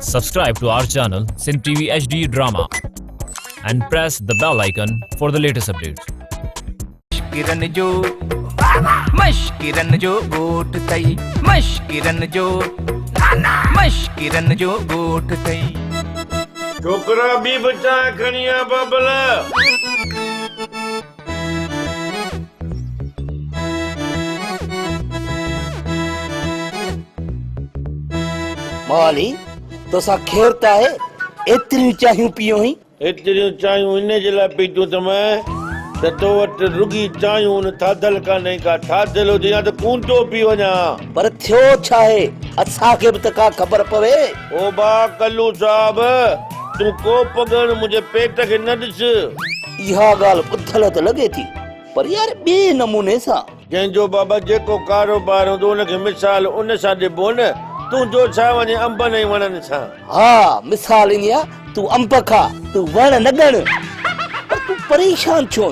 Subscribe to our channel Sin TV HD Drama and press the bell icon for the latest updates. मश्किरन जो गोट तई मश्किरन जो गोट तई छोकरा भी बचा खनिया बाबला माली तो सा खेरता है एतरी चाहियो पियो ही एतरी चाहियो इने जला पीतो त मैं तो वट रुगी चाहियो न थादल का नहीं का थादल हो या तो कूंटो पी वना पर थियो छा है अच्छा के त का खबर पवे ओ बा कल्लू साहब तू को पगन मुझे पेट के न दिस इहा गाल बुद्धल त लगे थी पर यार बे नमूने सा जंहिंजो बाबा जेको कारोबार हूंदो उनखे मिसाल उन सां ॾिबो न तूं जो छा वञे अंब नहीं वणनि सां हा मिसाल इंया तू अंब खा तू वण न गण पर तू परेशान छो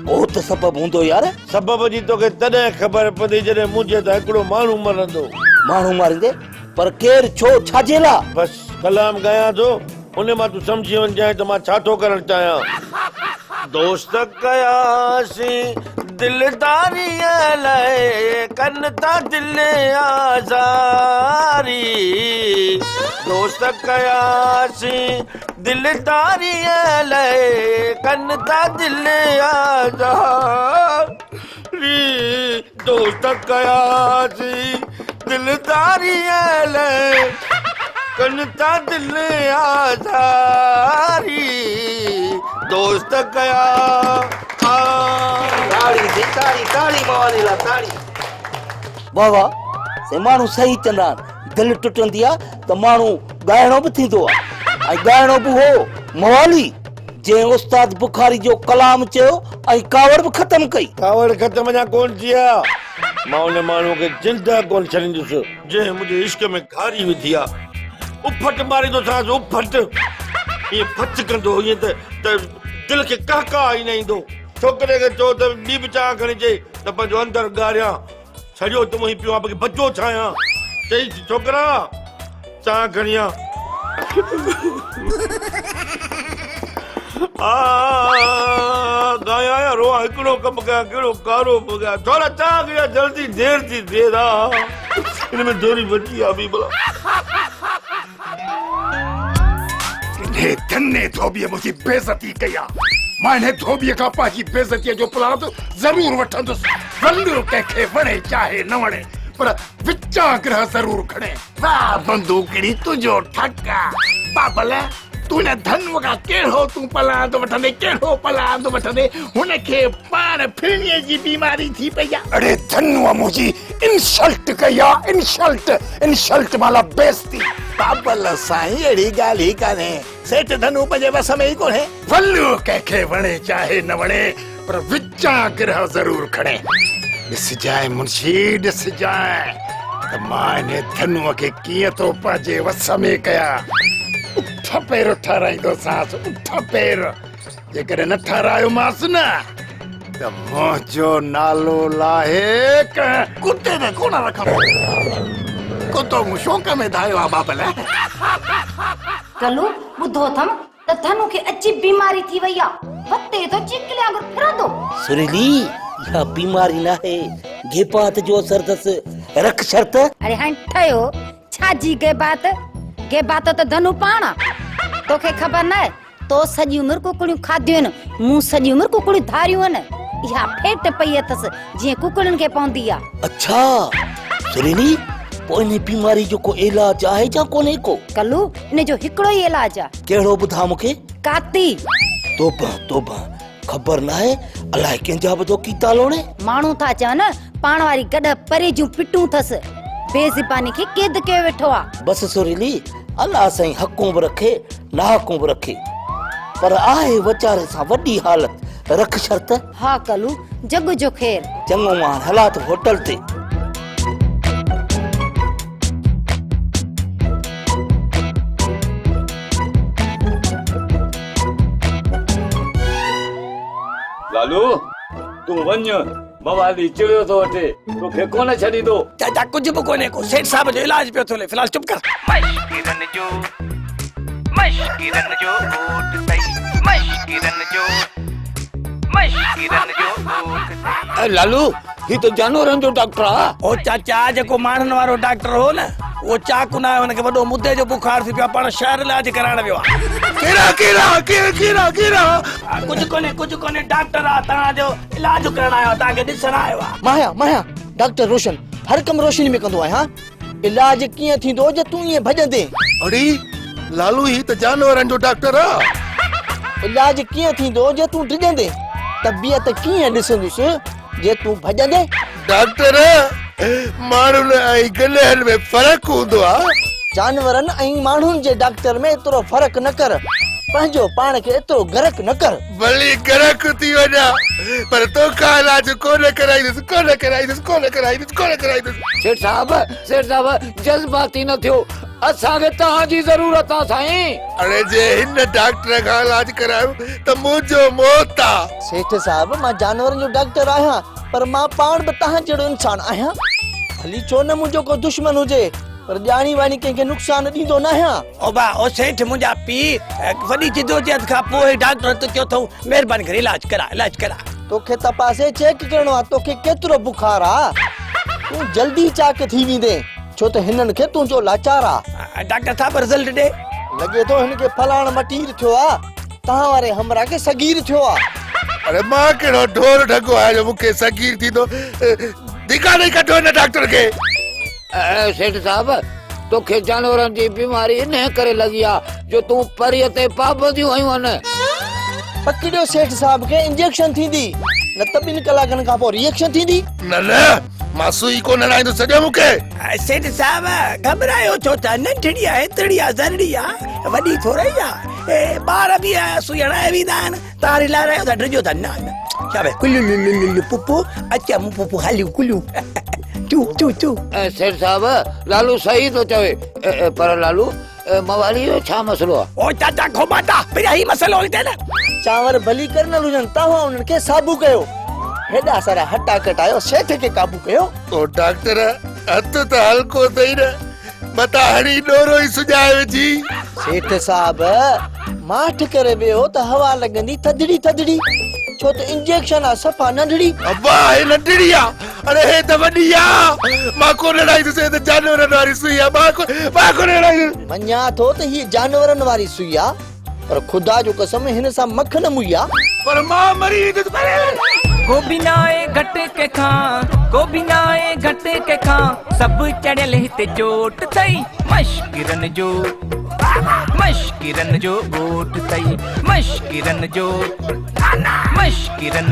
ओ त सबब हूंदो यार सबब जी तोखे तॾहिं ख़बर पवंदी जॾहिं मुंहिंजे त हिकिड़ो माण्हू मरंदो माण्हू मारींदे पर केर छो छाजेला बस कलाम गया तो उन मां तू समझी वञ जाए त मां छा थो करण चाहियां दोस्त कयासी दिलदारी लाए कनता दिल आजारी दोस्त कयासी दिलदारी लाए कनता दिल आजारी दोस्त कयासी दिलदारी लाए कनता दिल आजारी दोस्त कया ताड़ी दे ताड़ी मावानी ला ताड़ी बाबा से मानू सही चंदा दिल टुटंदी आ त मानू गायणो भी थींदो आ गायणो भी हो मवाली जे उस्ताद बुखारी जो कलाम चयो आई कावड़ भी खत्म कई कावड़ खत्म ना कौन किया मां उन मानू के जिंदा कौन छलिंदुस जे मुझे इश्क में घारी विधी आ उफट मारी तो था उफट ये फच कंदो ये त दिल के कहका ही नहीं दो छोकरे के चो त बी बचा खणी जे त पंजो अंदर गारिया सजो तुम ही पियो आपके बच्चो छाया चई छोकरा चा खणिया आ गाया रो एकड़ो कम का केड़ो कारो पगा थोड़ा चा गया जल्दी देर थी देरा इनमें थोड़ी बची आ भी भला ने धन्ने धोबी मुझी बेइज्जती कया माने धोबी का पाजी बेइज्जती जो प्लान तो जरूर वठंदुस वंडो के वणे चाहे न वणे पर विचा ग्रह जरूर खणे वाह बंदूकड़ी तुझो ठक्का बाबला तूने धन वगा केड़ो तू पलांद वठंदे केड़ो पलांद वठंदे हुन के पान फिरने जी बीमारी थी पया अरे धनुआ मुझी इंसल्ट कया इंसल्ट वाला बेइज्जती बाबला साईं एड़ी गाली काने सेठ धनु पजे बस में ही कोने वल्लू के वणे चाहे न वणे पर विचा ग्रह जरूर खणे दिस जाए मुंशी दिस जाए त माने धनुआ के किए तो पजे वस में कया उठ पैर ठाराई दो सांस उठ पैर जेकर न ठारायो मास न त मोजो नालो लाहे कुत्ते ने कोन रखो कुत्तो मुशोक में दायो आ बापले कलू बुधो थम त धनु के अच्छी बीमारी थी वैया पत्ते तो चिकले अगर फिरंदो सुरीली या बीमारी ना है गेपात जो असर दस रख शर्त अरे हां ठयो छाजी के बात तो धनु पाणा तोखे खबर न तो सजी उम्र कुकड़ियूं खादियूं न मु सजी उम्र कुकड़ियूं धारियूं न या फेट पई अथस जे कुकड़न के पौंदी आ अच्छा सुरीली पोइने बीमारी जो को इलाज आहे जा कोने को कलू ने जो हिकड़ो ही इलाज आ केड़ो बुधा मुके काती तोबा खबर ना है अलाए केंजा बजो कीता लोने मानू था चन पाण वारी गड परे जू पिटू थस बेज़बानी के केद के वेठो आ बस सुरीली अल्लाह सही हकूं भी रखे ना हकूं भी रखे पर आहे वचारे सा वडी हालत रख शर्त हा कलू जग जो खैर चंगो मान हालात होटल ते लालू तू वञ मवाली चिड़ियो तो वठे तोखे कोन छॾींदो चाचा कुछ भी कोने को सेठ साहब जो इलाज पे थोले फिलहाल चुप कर मश्किरन जो मश्किरन जो ॻोठ तई मश्किरन जो ॻोठ तई लालू ही तो जानवरनि जो डॉक्टर आहे। ओ चाचा जेको माण्हुनि वारो डॉक्टर हो न वो चाकू ना हुनखे वॾो मुद्दे जो बुखार थी पियो आहे, पाण शहर इलाज कराइण वियो आहे। केरा कुझु कोन्हे डॉक्टर आहे तव्हांजो इलाज करण आयो आहे, तव्हांखे ॾिसण आयो आहे। माया डॉक्टर रोशन हर कम रोशनी में कंदो आहे। हाँ इलाज कीअं थींदो जे तूं ईअं भॼंदे? अड़ी लालू ही तो जानवरनि जो डॉक्टर आहे। इलाज कीअं थींदो जे तूं डिॼंदे? तबियत कीअं ॾिसंदुसि जे तूं भॼंदे? डॉक्टर माण्हुनि ऐं गलेहनि में फ़र्क़ु हूंदो आहे। जानवरनि ऐं माण्हुनि जे डॉक्टर में एतिरो फ़र्क़ु न कर, पंहिंजो पाण खे एतिरो गरक न कर। भली गरक थी वञा पर तोखां इलाज कोन कराईंदुसि। सेठ साहब जज़्बाती न थियो, असांखे तव्हांजी ज़रूरत आहे साईं। अरे जे हिन डॉक्टर खां इलाज करायो त मुंहिंजो मौत आहे। सेठ साहब मां जानवरनि जो डॉक्टर आहियां पर मां पाण बि तव्हां जहिड़ो इंसान आहियां। भली छो न मुंहिंजो को दुश्मन हुजे पर ॼाणी वाणी कंहिंखे नुक़सान ॾींदो न आहियां। ओ बा ओ सेठ मुंहिंजा पीउ वॾी जिदोजहद खां पोइ डॉक्टर त चयो अथऊं महिरबानी करे इलाज करा। तोखे तपासे चेक करणो आहे तोखे केतिरो बुखार आहे। तूं जल्दी चाक थी वेंदे छो त हिननि खे तुंहिंजो लाचार आहे। डॉक्टर साहब रिजल्ट ॾे। लॻे थो हिनखे फलाण मटीर थियो आहे, तव्हां वारे हमरा खे सगीर थियो आहे। अरे मां कहिड़ो ढोर ढगो आहे जो मूंखे सगीर थींदो। दिका नहीं कढो हिन डॉक्टर खे। सेठ साहब तोखे जानवरनि जी बीमारी इन करे लॻी आहे जो तूं परीअ ते पाबंदियूं हयूं आहिनि। पकड़ियो सेठ साहब खे इंजेक्शन थींदी न त 2 कलाकनि खां पोइ रिएक्शन थींदी। न मां सुई कोन हणाईंदो सॼो मूंखे। सेठ साहब घबरायो छो था? नंढड़ी आहे एतिरी आहे ज़रड़ी आहे वॾी थोरी आहे। ॿार बि सुई हणाए वेंदा आहिनि, तव्हां रिलारायो था ड्रिजो था। न छा कुल्लू पुपू अचा मूं पुपू हलियूं कुल्लू चू। सेठ साहब लालू सही थो चवे पर लालू मवाली जो छा मसलो आहे? ओ चाचा खोमाटा पहिरियां ही मसलो हिते न। चांवर भली कर्नल हुजनि तव्हां उन्हनि खे साबू कयो, हेॾा सारा हटा कटायो, सेठ खे काबू कयो। ओ डॉक्टर हथ त हल्को अथई न, मता हणी डोरो ई सुॼाए विझी। सेठ साहब माठ करे वियो त हवा लॻंदी थधड़ी छो त इंजेक्शन आहे सफ़ा नंढड़ी। अब्बा हे नंढड़ी आहे, अरे हे त वॾी आहे। मां कोन हणाईंदुसि, हे त जानवरनि वारी सुई आहे। मां कोन हणाईंदुसि। मञा थो त हीअ जानवरनि वारी सुई आहे पर ख़ुदा जो कसम हिन सां मखन मुई आहे। पर मां मरी वेंदुसि। को बिना ए घट के खां सब चढ़ियल हिते चोट तई मश्किरन जो ॻोठ तई मश्किरन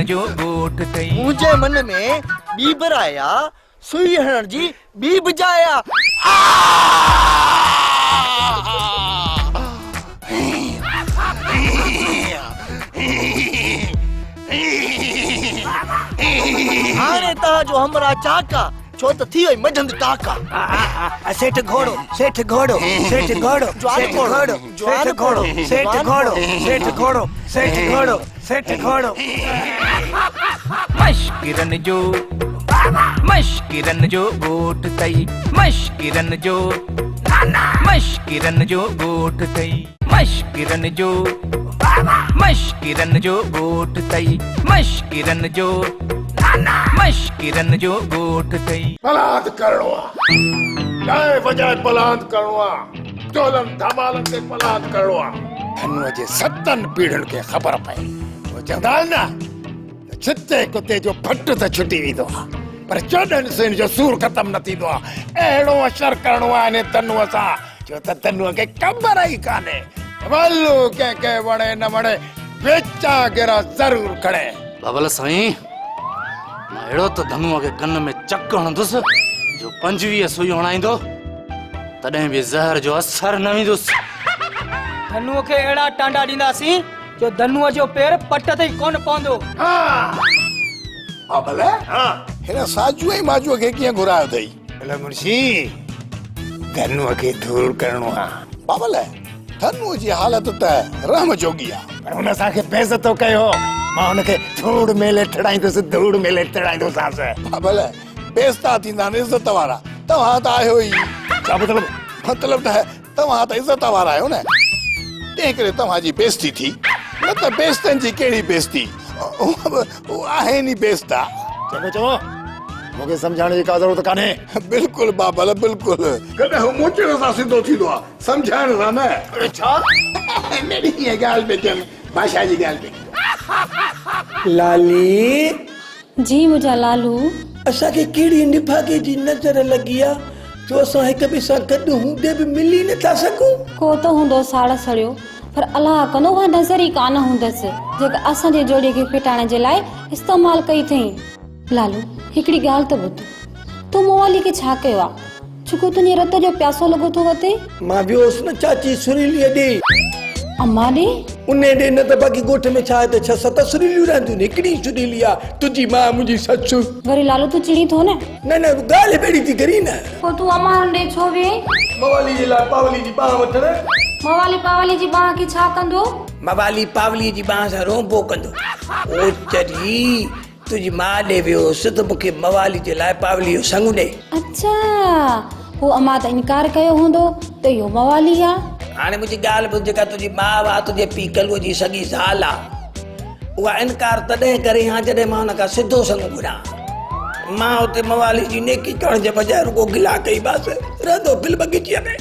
जो ॻोठ तई। मुंहिंजे मन में ॿीबर आया सुई हणण जी ॿी बजाया। हाणे तव्हांजो हमरा चाका छो त थी वई मझंद टाका। सेठ घोड़ो मश्किरन जो ॻोठ तई मश्किरन जो ॻोठ तई मश्किरन जो ॻोठ तई मश्किरन जो ॻोठ तई। पलाद करणो आहे, गाए बजाए पलाद करणो आहे, टोलन धमालन ते पलाद करणो आहे। धनुअ जे 7 पीढ़ियुनि खे ख़बर पए। वो चवंदा आहिनि न छिते कुते जो फट त छुटी वेंदो आहे पर 14 सिन जो सूर ख़तम न थींदो आहे। अहिड़ो असर करणो आहे हिन धनुअ सां जो त धनुअ खे ख़बर ई कान्हे। वल्लू कंहिंखे वणे न वणे वेचा गिरा ज़रूर खणे। बाबल साईं मां अहिड़ो त धनुअ खे कन में चक हणंदुसि जो 25 सुई हणाईंदो तॾहिं बि ज़हर जो असर न वेंदुसि। धनुअ खे अहिड़ा टांडा ॾींदासीं जो धनुअ जो पेर पट ते कोन पवंदो। भले हिन साजूअ ई माजूअ खे कीअं घुरायो अथई? भले मुर्शी धनुअ खे दूर करणो आहे। बाबल धनुअ जी हालत त रहम जोगी आहे पर हुन असांखे बेइज़तो कयो। मां हुनखे धूड़ मेले ठड़ाईंदोसांसि। बाबल बेइज़ता थींदा आहिनि इज़त वारा। तव्हां त आहियो ई। छा मतिलब त तव्हां त इज़त वारा आहियो न। तंहिं करे तव्हांजी बेइज़ती थी न त बेइज़तनि जी कहिड़ी बेइज़ती उहो आहे नी बेइज़ता चङो चङो मूंखे सम्झाइण जी का ज़रूरत कान्हे बिल्कुलु बाबल बिल्कुलु कॾहिं हू मोचण सां सिधो थींदो आहे सम्झाइण सां न छा मेरी हीअ ॻाल्हि पे कयमि भाषा जी ॻाल्हि पे लाली जी मुंहिंजा लालू असांखे कहिड़ी निभागे जी नज़र लॻी आहे जो असां हिक ॿिए सां गॾु हूंदे बि मिली नथा सघूं को त हूंदो साड़ सड़ियो पर अलाह कंदो उहा नज़र ई कान हूंदसि जेका असांजे जोड़ीअ खे फिटाइण जे लाइ इस्तेमालु कई अथई लालू हिकिड़ी ॻाल्हि त ॿुध तूं मोवाली खे छा कयो आहे छो तुंहिंजे रत जो प्यासो लॻो थो वते मां वियोसि न चाची सुरीलीअ ॾे अम्मा ॾे उन ॾे न त बाक़ी ॻोठ में छा आहे त 6-7 सुरीलियूं रहंदियूं हिकिड़ी सुरीली आहे तुंहिंजी मां मुंहिंजी ससु वरी लालू तूं चिड़ी थो न न ॻाल्हि बेड़ी थी करी न पोइ तूं अम्मा ॾे छो वे मवाली जे लाइ पावली जी बाह वठण मवाली पावली जी बाह खे छा कंदो मवाली पावली जी बाह सां रोंबो कंदो ओ चरी तुंहिंजी मां ॾे वियोसि त मूंखे मवाली जे लाइ पावली जो संग ॾे अच्छा पोइ अम्मा त इनकार कयो हूंदो त इहो मवाली आहे हाणे मुंहिंजी ॻाल्हि ॿुध जेका तुंहिंजी माउ आहे तुंहिंजे पीउ कलूअ जी सॻी ज़ाल आहे उहा इनकार तॾहिं करे हा जॾहिं मां हुन खां सिधो संग घुरां मां हुते मवाली जी नेकी करण जे बजाए रुगो गिला कई बसि रहंदो बिल बगीचीअ में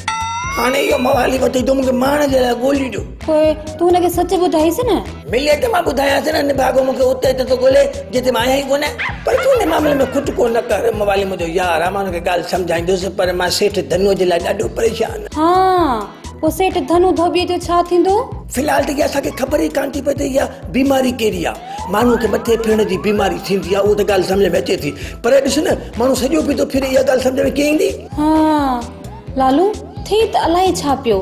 हाणे इहो मवाली वठी तो मूंखे माण जे लाइ ॻोल्ही ॾियो पोइ तूं हुनखे सच ॿुधाईसि न मिले त मां ॿुधायांसि न निभागो मूंखे उते त थो ॻोल्हे जिते मां आहियां ई कोन्हे पर तूं हिन मामले में खुटको न कर मवाली मुंहिंजो यार आहे मां हुनखे ॻाल्हि सम्झाईंदुसि पर मां सेठ धनुअ जे लाइ ॾाढो परेशान हा पोइ सेठ धनु धोबीअ जो छा थींदो फिलहाल त इहा असांखे ख़बर ई कान थी पए त इहा बीमारी कहिड़ी आहे माण्हूअ खे मथे फिरण जी बीमारी थींदी आहे उहा त ॻाल्हि सम्झ में अचे थी पर ॾिस न माण्हू सॼो पी थो फिरे इहा ॻाल्हि सम्झ में कीअं ईंदी हा लालू थी त अलाए छा पियो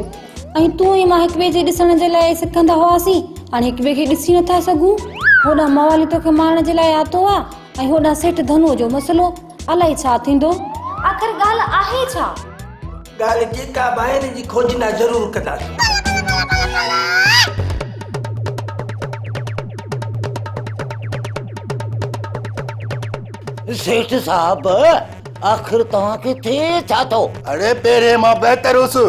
ऐं तूं ऐं मां हिक ॿिए जे ॾिसण जे लाइ सिखंदा हुआसीं हाणे हिक ॿिए खे ॾिसी नथा सघूं होॾां मवाली तोखे मारण जे लाइ आतो आहे ऐं होॾां सेठ धनुअ जो मसइलो अलाए छा थींदो आख़िर ॻाल्हि आहे छा ॻाल्हि जेका ॿाहिरि जी खोजना ज़रूरु कंदासीं सेठ साहब आख़िर तव्हांखे थिए छा थो अरे पहिरें मां बहितर हुउसि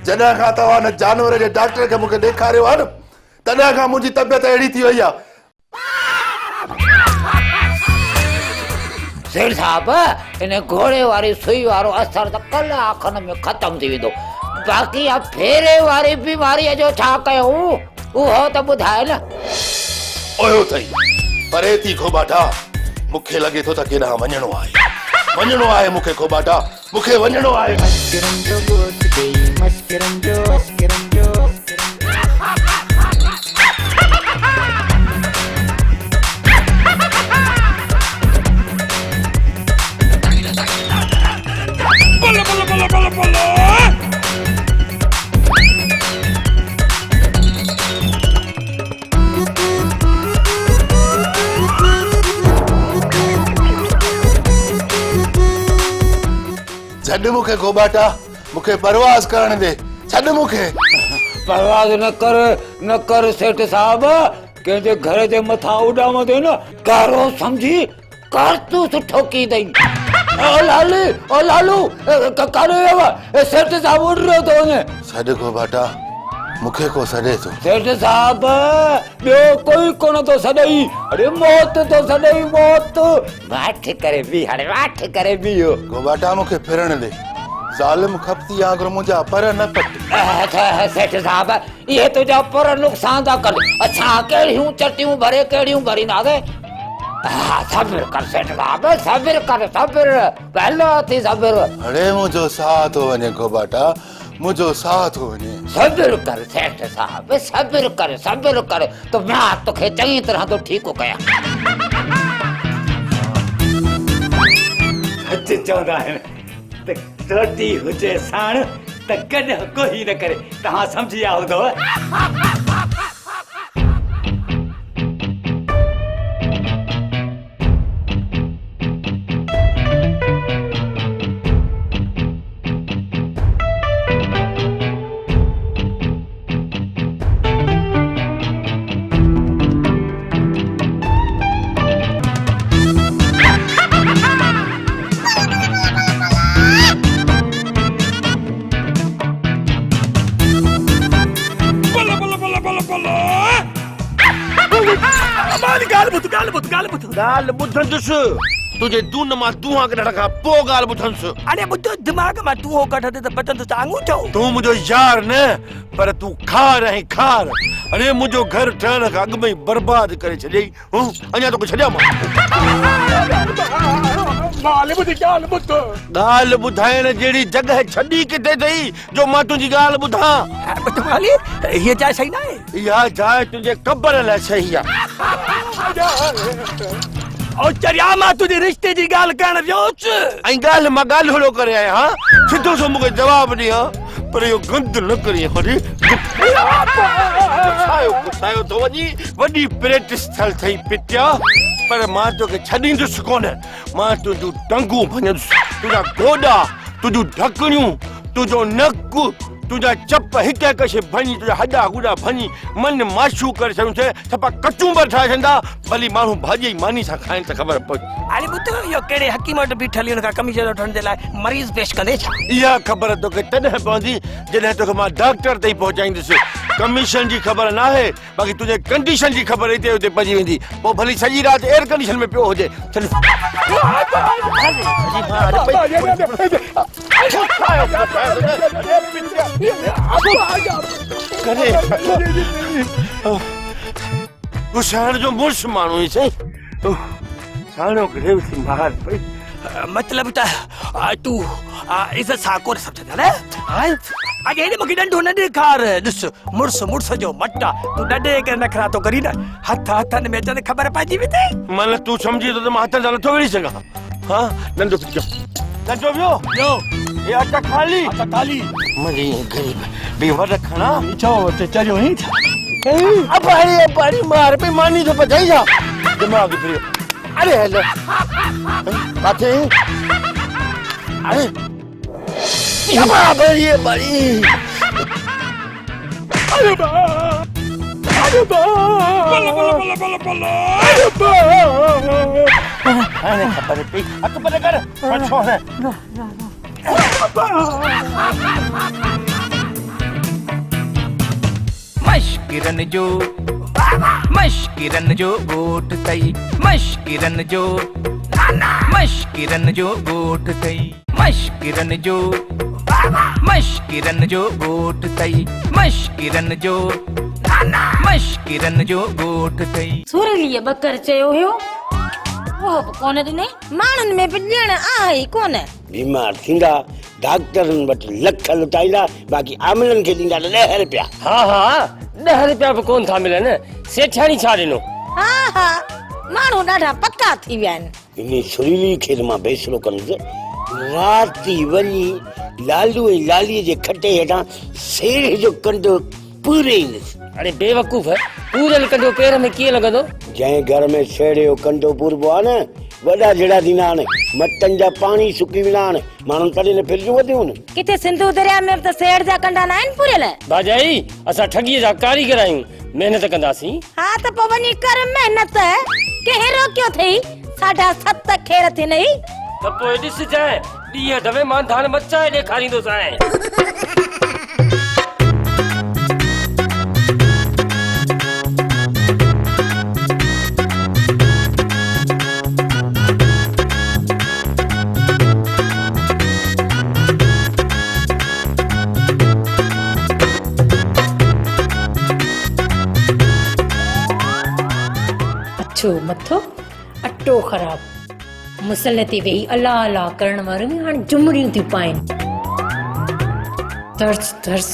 जॾहिं खां तव्हां न जानवर जे डॉक्टर खे मूंखे ॾेखारियो आहे न तॾहिं खां मुंहिंजी तबियत अहिड़ी थी वई आहे सेठ साहब इन घोड़े वारी सुई वारो असर त कलाकनि में ख़तम थी वेंदो बाक़ी इहा फेरे वारी बीमारीअ जो छा कयूं उहो त ॿुधाए न ओयो अथई परे थी खोबाटा मूंखे लॻे थो त केॾांहुं वञिणो आहे मूंखे खोबाटा मूंखे वञिणो आहे छॾ मूंखे खोबाटा मूंखे परवाज़ करण दे छॾ मूंखे परवाज़ न कर सेठ साहब कंहिंजे घर जे मथां उॾाम ते न कारो सम्झी कारतूस ठोकी दई ओ लालू कारो सेठ साहब उड़ रहियो थो वञे छॾ खोबाटा मूंखे को सॾे थो सेठ साहब ॿियो कोई कोन थो सॾई अरे मौत थो सॾई मौत वाठ करे बि हाणे वाठ करे बियो खोबाटा मूंखे फिरण दे ज़ालिम खपती आगर मुंहिंजा पर न पट सेठ साहब ये तुझा पर नुकसान था कर अच्छा कहिड़ियूं चटियूं भरे कहिड़ियूं भरींदासीं सब्र कर सेठ साहब सब्र कर सब्र पहलो थी सब्र अरे मुंहिंजो साह थो वञे खोबाटा मुंहिंजो साह थो वञे सब्र कर सेठ साहब सब्र कर तो मां तोखे चङी तरह तो ठीकु कयां सच चवंदा आहिनि त रोटी हुजे साण त कॾहिं कोई न करे तव्हां सम्झी विया हूंदव ॻाल्हि ॿुधंदुसि तुंहिंजे दून मां दूंहां कढण खां पोइ ॻाल्हि ॿुधंदुसि अरे ॿुध दिमाग़ मां तूं कढंदे त बचंदो चांगू चओ तूं मुंहिंजो यार न पर तूं खार ऐं खार अरे मुंहिंजो घर ठहण खां अॻु में ई बर्बाद करे छॾियई अञा तोखे छॾियां मां ॻाल्हि ॿुधाइण जहिड़ी जॻह छॾी किथे अथई जो मां तुंहिंजी ॻाल्हि ॿुधां हीअ जाइ सही न आहे इहा जाइ तुंहिंजे क़बर लाइ सही आहे ओ चरिया मां तुंहिंजे रिश्ते जी ॻाल्हि करण वियोसि ऐं ॻाल्हि मां ॻाल्हि होड़ो करे आहियां हा सिधो सो मूंखे जवाबु ॾियां पर इहो गंद न करी हरी गुसायो थो वञी वॾी प्रैक्टिस थियल अथई पिटिया पर मां तोखे छॾींदुसि कोन मां तुंहिंजूं टंगूं भञंदुसि तुंहिंजा गोॾा तुंहिंजूं ढकणियूं तुंहिंजो नक तुंहिंजा चप हिक हिक शइ भञी तुंहिंजा हॾा गुॾा भञी मन माशू करे छॾूं थे सफ़ा कचूंबर ठाहे छॾंदा भली माण्हू भाॼी मानी सां खाइनि त ख़बर पए अरे ॿुध इहो कहिड़े हकीम वटि बीठल हुन खां कमीशन वठण जे लाइ मरीज़ पेश कंदे छा इहा ख़बर तोखे तॾहिं पवंदी जॾहिं तोखे मां डॉक्टर ताईं पहुचाईंदुसि कमीशन जी ख़बर न आहे बाक़ी तुंहिंजे कंडीशन जी ख़बर हिते हुते पइजी वेंदी पोइ भली सॼी राति एयर कंडीशन में पियो हुजे गुसाइण जो मुड़ुस माण्हू ई सही साणो ग्रेविटी मार पई मतलब त तूं इज़त सां कोन सम्झंदा न अॻे हेॾे मूंखे ॾंडो न ॾेखार ॾिस मुड़ुस जो मटा तूं ॾंडे करे नखरा थो करी न हथनि में अचनि ख़बर पइजी वेंदी मन तूं सम्झी थो त मां हथनि सां नथो विड़ी सघां हा नंढो नंढो वियो ये अटा खाली मरी गरीब बेवर रखना चओ त चरियो ही पाणी मार पे मानी तो बचाई जा दिमाग फिर अरे हेलो काथे अरे ये बड़ी अरे बा अरे खबर पे अत पर कर छोड़ मशकिरन जो गोट तई मशकिरन जो गोट तई मशकिरन जो गोट तई मशकिरन जो गोट तई सुरलीअ बकर चयो हुयो वो कोन ॾिने माण्हुनि में बि ॼण आहे कोन बीमार थींदा डॉक्टरनि वटि लख लुटाईंदा बाक़ी आमलनि खे ॾींदा 10 रुपया हा 10 रुपया बि कोन था मिलनि सेठाणी छा ॾिनो हा माण्हू ॾाढा पका थी विया आहिनि इन सुरीली खे मां फैसलो कंदुसि राति वञी लालू ऐं लालीअ जे खटे हेठां शेर जो कंडो पूरे ईंदुसि अरे बेवकूफ़ पूरल कंडो पेर में कीअं लॻंदो जंहिं घर में शेर जो कंडो पूरबो आहे न वॾा जहिड़ा थींदा आहिनि मटनि जा पाणी सुकी वेंदा आहिनि माण्हुनि तॾहिं न फिरिजूं वधियूं आहिनि किथे सिंधु दरिया में त शेर जा कंडा न आहिनि पूरियल भाॼाई असां ठगीअ जा कारीगर आहियूं महिनत कंदासीं हा त पोइ वञी कर महिनत कंहिं रोकियो अथई 7.5 खेर थी नई त पोइ ॾिसजांइ ॾींहं दवे मां धान मचाए ॾेखारींदोसांइ मथो अटो ख़राब मुसल ते वेही अलाह अलाह करण वारियूं हाणे जुमड़ियूं थी पाइनि तरस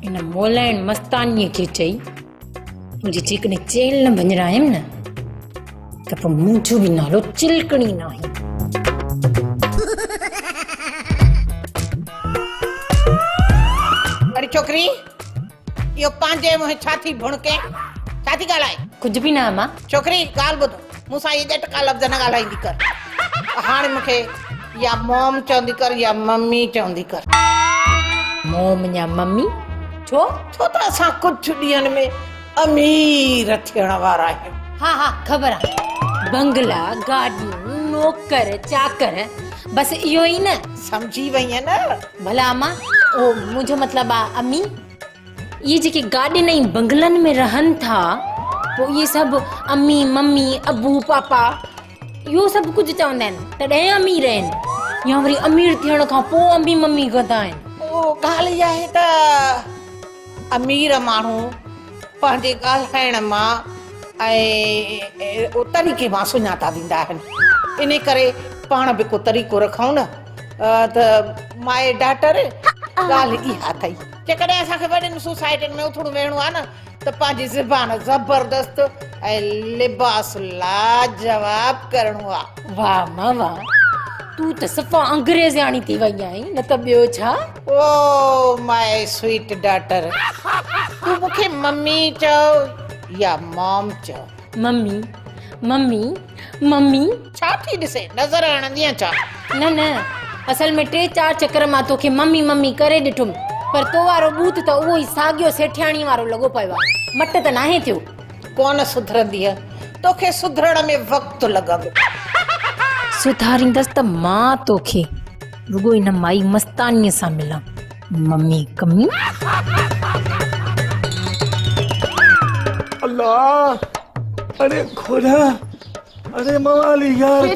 इन मोलाइण मस्तानीअ खे चई मुंहिंजी जेकॾहिं चेल न भञरायमि न त पोइ मुंहिंजो बि नालो चिलकणी न आहे अरे छोकरी यो पांजे मुंह छा थी भुणके छा थी ॻाल्हाए कुझु बि न मां छोकरी ॻाल्हि ॿुध मूंसां ये टका लफ़्ज़ न ॻाल्हाईंदी कर हाणे मूंखे या मॉम चवंदी कर या मम्मी चवंदी कर मॉम या मम्मी छो त असां कुझु ॾींहंनि में अमीर थियण वारा आहियूं हा ख़बर आहे बंगला गाॾियूं नौकर चाकर बस इहो ई न समझी वई न भला मां ओ मुंहिंजो मतिलबु आहे अम्मी ये जेके गाॾियुनि ऐं बंगलनि में रहनि था पोइ इहे सभु अम्मी मम्मी अबू पापा इहो सभु कुझु चवंदा आहिनि तॾहिं अमीर आहिनि या वरी अमीर थियण खां पोइ अम्मी मम्मी कंदा आहिनि। ओ ॻाल्हि इहा आहे त अमीर माण्हू पंहिंजे ॻाल्हाइण मां ऐं तरीक़े मां सुञाता वेंदा आहिनि। इन करे पाण बि को तरीक़ो रखूं न त माए डॉक्टर ॻाल्हि इहा अथई जेकॾहिं असांखे वॾनि सोसाइटियुनि में उथड़ो वेहणो आहे न त पंहिंजी ज़बान ज़बरदस्त ऐं लिबास लाजवाब करणो आहे। वाह मां वाह तूं त सफ़ा अंग्रेज़ाणी थी वई आहीं न त ॿियो छा। ओ माय स्वीट डॉटर तूं मूंखे मम्मी चओ या मॉम चओ। मम्मी मम्मी मम्मी छा थी ॾिसे नज़र हणंदी छा? न न असल में 3-4 चक्कर मां तोखे मम्मी मम्मी करे ॾिठुमि पर तो वारो बूथ त उहो ई साॻियो सेठियाणी वारो लॻो पियो आहे मट त नाहे थियो। कोन सुधरंदी तोखे सुधरण में वक़्तु लॻंदो। सुधारींदसि त मां तोखे रुगो इन माई मस्तानीअ सां मिलां मम्मी कमी। अल्लाह अरे खुदा अरे मवाली यार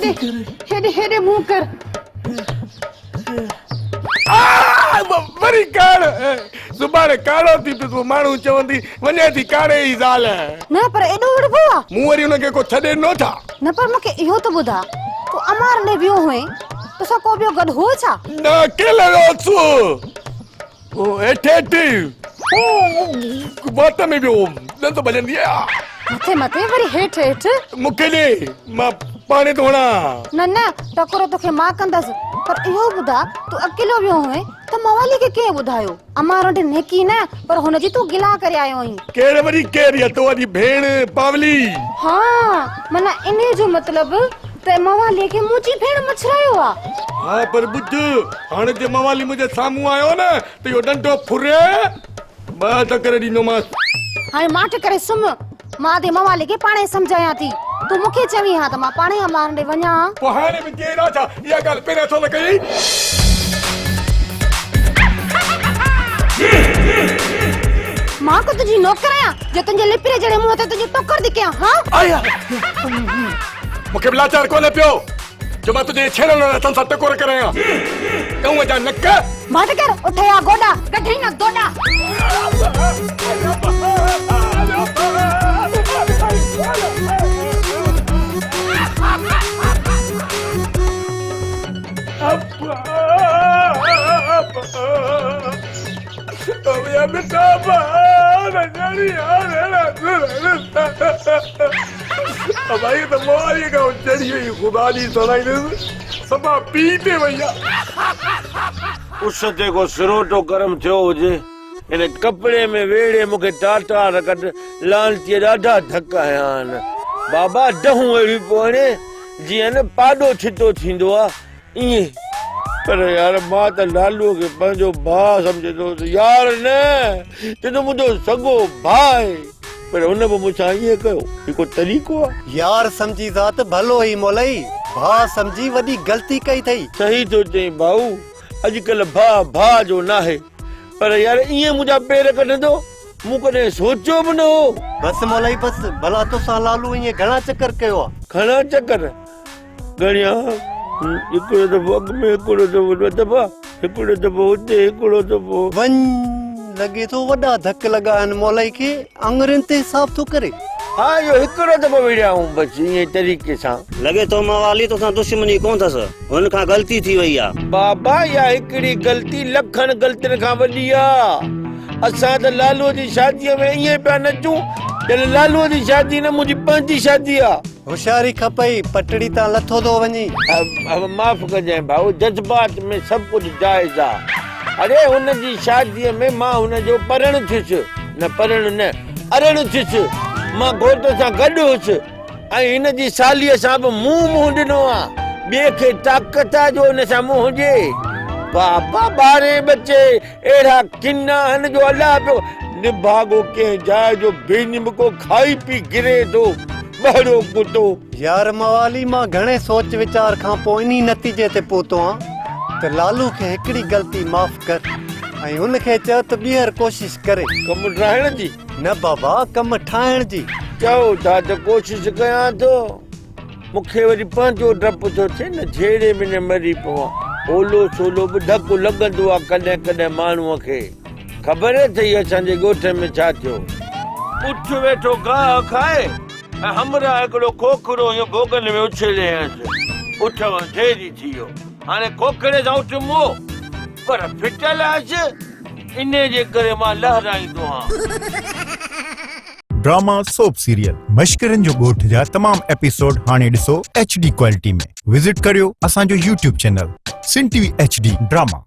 हेडे हेडे मुंह कर वरी काड़ सुभाणे काड़ो थी तूं माण्हू चवंदी वञे थी काड़े ई ज़ाल न पर एॾो विड़बो आहे मूं वरी हुनखे को छॾे न था। न पर मूंखे इहो त ॿुधा तूं अमार ॾे वियो हुए तोसां को ॿियो गॾु हो छा? न अकेले वियो ओ हेठि बात में वियो न त भॼंदी आहे मथे मथे वरी हेठि हेठि मूंखे ॾे मां पाणी धोणा। न न टकोरो तोखे मां कंदसि पर इहो ॿुधा तूं अकेलो वियो हुए त मवाली खे कंहिं ॿुधायो? अमार वटि नेकी न पर हुनजी तूं गिला करे आयो आहीं। केर वरी केर या तो वाली भेण पावली? हाँ माना इने जो मतलब त मवाली खे मुंहिंजी भेण मछरायो आहे। हाँ पर ॿुध हाणे जे मवाली मुंहिंजे साम्हूं आयो न त इहो डंडो फुरे ॿ टकर ॾींदोमांसि। हाणे माठ करे सुम्ह मां ते मवाली खे पाणे सम्झायां थी तूं मूंखे चवी हा त मां पाणे अमार ॾे वञा। पोइ हाणे बि केर आहे छा इहा ॻाल्हि पहिरियों छो न कई? मां को तुंहिंजी नौकर आहियां जो तुंहिंजे लिपरे जहिड़े मुंहं ते तुंहिंजी टोकर थी कयां? हाँ आया मूंखे बि लाचार कोन्हे पियो जो मां तुंहिंजे छेड़ण लाइ सां टकोर करायां कऊं जा नक माठ कर उठया गोडा कढई न दोडा। भाई तो मोरी का चढ़ी हुई खुदा जी सुनाई दे सभा पीते भैया उस ते को सिरोटो गरम थियो हुजे इन कपड़े में वेड़े मूंखे टाटा रकट लांती ॾाढा धक आया आहिनि बाबा डहूं अहिड़ी पोइ जीअं न पाॾो छितो थींदो आहे ईअं। पर यार मां त लालूअ खे पंहिंजो भाउ सम्झे थो यार न चवंदो मुंहिंजो सॻो भाउ आहे पर हुन बि मूंसां ईअं कयो हिकु तरीक़ो आहे। यार समझी ज़ात भलो ही मोलई भाउ समझी वॾी ग़लती कई अथई। सही थो चई भाऊ अॼुकल्ह भाउ भाउ जो नाहे पर यार ईअं मुंहिंजा पेर कढंदो मूं कॾहिं सोचियो बि न हो। बस मोलई बस भला तोसां लालू ईअं घणा चक्कर कयो आहे? घणा चक्कर घणिया हिकिड़ो दफ़ो अॻ में हिकिड़ो दफ़ो हिकिड़ो दफ़ो हुते हिकिड़ो दफ़ो वञ लॻे थो वॾा धक लॻा आहिनि मोलई खे आङुरियुनि ते साफ़ थो करे। हाँ इहो हिकिड़ो दफ़ो विड़िया हूं बसि ईअं तरीक़े सां। लॻे थो मवाली तोसां दुश्मनी कोन अथसि हुन खां ग़लती थी वई आहे। बाबा इहा हिकिड़ी ग़लती लखनि ग़लतियुनि खां वॾी आहे। असां त लालूअ जी शादीअ में ईअं पिया नचूं ॼण लालूअ जी शादी न मुंहिंजी पंहिंजी शादी आहे। होशियारी खपई पटड़ी तां लथो थो वञी। माफ़ कजांइ भाऊ जज़्बात में सभु कुझु जाइज़ आहे। अरे हुन जी शादीअ में मां हुनजो परण थियुसि न परण न अरण थियुसि मां घोट सां गॾु हुउसि ऐं हिन जी सालीअ सां बि मुंहुं ॾिनो आहे ॿिए खे ताक़त आहे जो हुन सां मुंहुं हुजे। बाबा 12 बचे अहिड़ा किना आहिनि जो अलाह पियो निभागो कंहिं जाइ जो बेनिमको खाई पी गिरे थो बड़ो कुतो। यार मवाली मां घणे सोच विचार खां पोइ इन्ही नतीजे ते पहुतो आहियां त लालू खे हिकिड़ी ग़लती माफ़ कर ऐं हुनखे चयो त ॿीहर कोशिश करे। कमु ठाहिण जी? न बाबा कमु ठाहिण जी। चओ था त कोशिशि कयां थो मूंखे वरी पंहिंजो डपु थो थिए न जहिड़े में न मरी पवां ओलो सोलो बि धकु लॻंदो आहे कॾहिं कॾहिं माण्हूअ खे ख़बर अथई असांजे ॻोठ में छा थियो उठ वेठो गाह खाए ऐं हमरा हिकिड़ो खोखरो इहो भोगन में उछलियसि उठ ढेरी थी वियो हाणे खोखरे सां उठ मोह पर फिटल आहियसि इन जे करे मां लहराईंदो आहियां ड्रामा सोप सीरियल मश्करन जो गोठ जा तमाम एपिसोड हाणे ॾिसो HD क्वालिटी में विजिट करियो असांजो YouTube चैनल सिन TV HD ड्रामा।